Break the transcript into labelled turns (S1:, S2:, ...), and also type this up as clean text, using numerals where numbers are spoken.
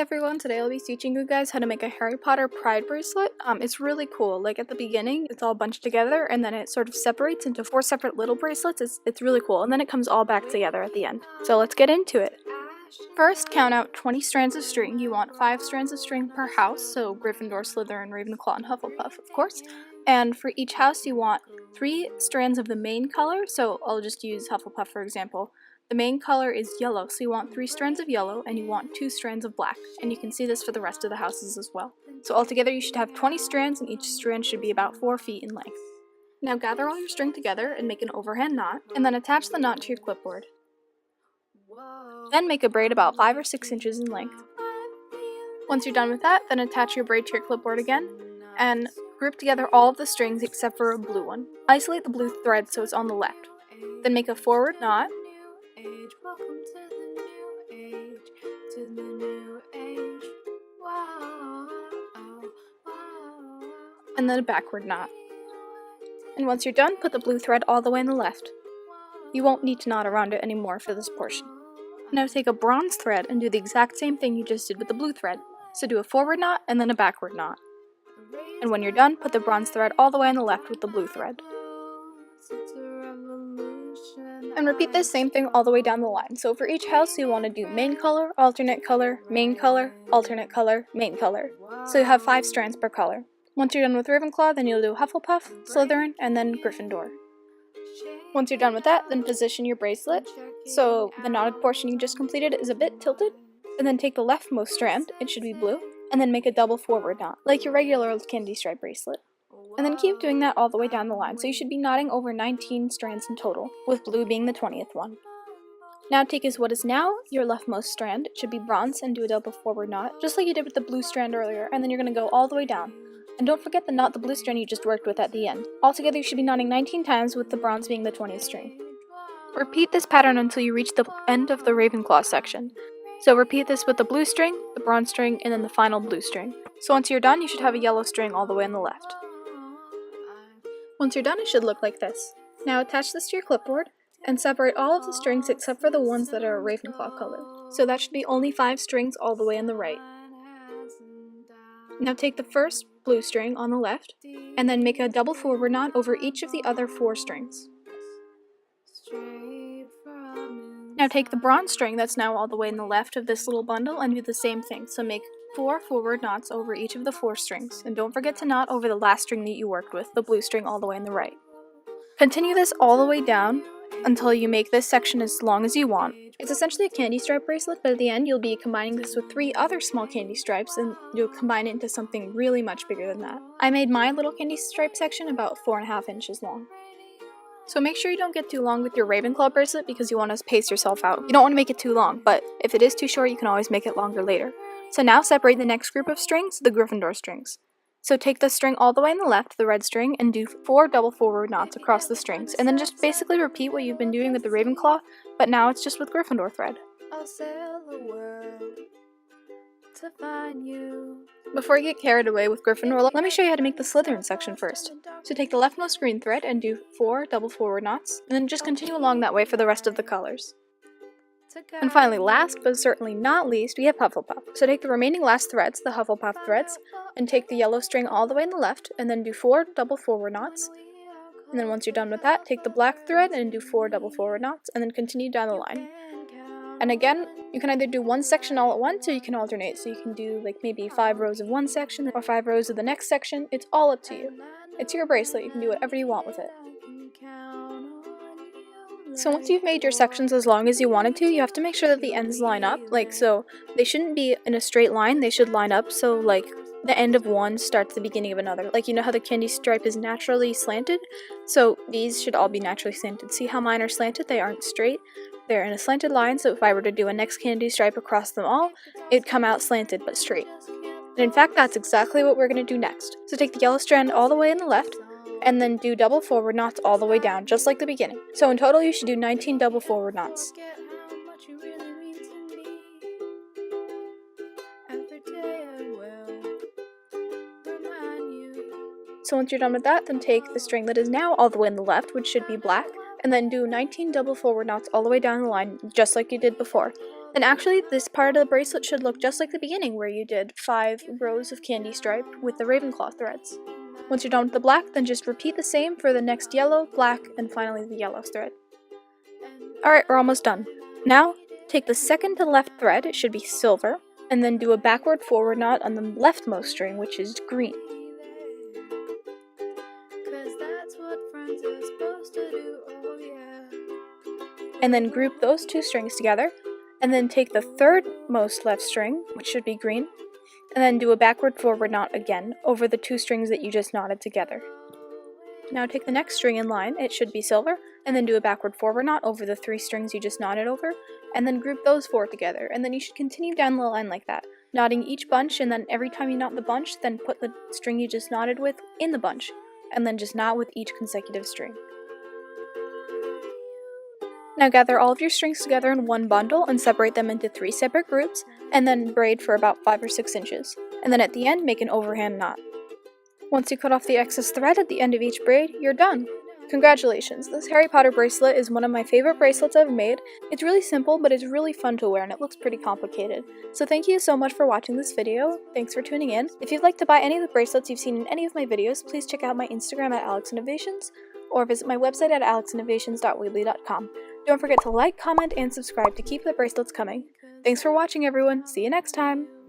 S1: everyone, today I'll be teaching you guys how to make a Harry Potter Pride bracelet. It's really cool. Like at the beginning, it's all bunched together and then it sort of separates into 4 separate little bracelets. It's really cool, and then it comes all back together at the end. So let's get into it. First, count out 20 strands of string. You want 5 strands of string per house, so Gryffindor, Slytherin, Ravenclaw, and Hufflepuff, of course. And for each house, you want 3 strands of the main color, so I'll just use Hufflepuff for example. The main color is yellow, so you want 3 strands of yellow and you want 2 strands of black, and you can see this for the rest of the houses as well. So altogether you should have 20 strands, and each strand should be about 4 feet in length. Now gather all your string together and make an overhand knot, and then attach the knot to your clipboard. Then make a braid about 5 or 6 inches in length. Once you're done with that, then attach your braid to your clipboard again, and group together all of the strings except for a blue one. Isolate the blue thread so it's on the left. Then make a forward knot, welcome to the new age, to the new age. Wow, wow. And then a backward knot. And once you're done, put the blue thread all the way on the left. You won't need to knot around it anymore for this portion. Now take a bronze thread and do the exact same thing you just did with the blue thread. So do a forward knot and then a backward knot. And when you're done, put the bronze thread all the way on the left with the blue thread. And repeat this same thing all the way down the line. So for each house you want to do main color, alternate color, main color, alternate color, main color. So you have 5 strands per color. Once you're done with Ravenclaw, then you'll do Hufflepuff, Slytherin, and then Gryffindor. Once you're done with that, then position your bracelet. So the knotted portion you just completed is a bit tilted. And then take the leftmost strand, it should be blue, and then make a double forward knot, like your regular candy stripe bracelet. And then keep doing that all the way down the line, so you should be knotting over 19 strands in total, with blue being the 20th one. Now take as what is now your leftmost strand, it should be bronze, and do a double forward knot, just like you did with the blue strand earlier, and then you're going to go all the way down. And don't forget to knot the blue strand you just worked with at the end. Altogether you should be knotting 19 times, with the bronze being the 20th string. Repeat this pattern until you reach the end of the Ravenclaw section. So repeat this with the blue string, the bronze string, and then the final blue string. So once you're done, you should have a yellow string all the way on the left. Once you're done, it should look like this. Now attach this to your clipboard, and separate all of the strings except for the ones that are Ravenclaw color. So that should be only 5 strings all the way on the right. Now take the first blue string on the left, and then make a double forward knot over each of the other 4 strings. Now take the bronze string that's now all the way in the left of this little bundle and do the same thing. So make 4 forward knots over each of the 4 strings, and don't forget to knot over the last string that you worked with, the blue string all the way on the right. Continue this all the way down until you make this section as long as you want. It's essentially a candy stripe bracelet, but at the end you'll be combining this with 3 other small candy stripes, and you'll combine it into something really much bigger than that. I made my little candy stripe section about 4.5 inches long. So make sure you don't get too long with your Ravenclaw bracelet because you want to pace yourself out. You don't want to make it too long, but if it is too short you can always make it longer later. So now separate the next group of strings, the Gryffindor strings. So take the string all the way on the left, the red string, and do 4 double forward knots across the strings, and then just basically repeat what you've been doing with the Ravenclaw, but now it's just with Gryffindor thread. I'll sail the world to find you. Before you get carried away with Gryffindor, let me show you how to make the Slytherin section first. So take the leftmost green thread and do 4 double forward knots, and then just continue along that way for the rest of the colors. And finally, last but certainly not least, we have Hufflepuff. So take the remaining last threads, the Hufflepuff threads, and take the yellow string all the way on the left, and then do 4 double forward knots. And then once you're done with that, take the black thread and do 4 double forward knots, and then continue down the line. And again, you can either do one section all at once, or you can alternate. So you can do like maybe 5 rows of one section, or 5 rows of the next section. It's all up to you. It's your bracelet, you can do whatever you want with it. So once you've made your sections as long as you wanted to, you have to make sure that the ends line up. So they shouldn't be in a straight line, they should line up so like the end of one starts the beginning of another. Like, you know how the candy stripe is naturally slanted? So these should all be naturally slanted. See how mine are slanted? They aren't straight. They're in a slanted line, so if I were to do a next candy stripe across them all, it'd come out slanted but straight. And in fact, that's exactly what we're going to do next. So take the yellow strand all the way on the left, and then do double forward knots all the way down, just like the beginning. So in total, you should do 19 double forward knots. So once you're done with that, then take the string that is now all the way on the left, which should be black, and then do 19 double forward knots all the way down the line, just like you did before. Then actually, this part of the bracelet should look just like the beginning where you did 5 rows of candy stripe with the Ravenclaw threads. Once you're done with the black, then just repeat the same for the next yellow, black, and finally the yellow thread. Alright, we're almost done. Now, take the second to left thread, it should be silver, and then do a backward forward knot on the leftmost string, which is green. And then group those 2 strings together, and then take the third most left string, which should be green, and then do a backward forward knot again over the 2 strings that you just knotted together. Now take the next string in line, it should be silver, and then do a backward forward knot over the 3 strings you just knotted over, and then group those 4 together, and then you should continue down the line like that, knotting each bunch, and then every time you knot the bunch, then put the string you just knotted with in the bunch, and then just knot with each consecutive string. Now gather all of your strings together in one bundle and separate them into 3 separate groups, and then braid for about 5 or 6 inches, and then at the end make an overhand knot. Once you cut off the excess thread at the end of each braid, you're done! Congratulations, this Harry Potter bracelet is one of my favorite bracelets I've made. It's really simple, but it's really fun to wear and it looks pretty complicated. So thank you so much for watching this video, thanks for tuning in. If you'd like to buy any of the bracelets you've seen in any of my videos, please check out my Instagram at alexinnovations, or visit my website at alexinnovations.weebly.com. Don't forget to like, comment, and subscribe to keep the bracelets coming. Thanks for watching everyone, see you next time!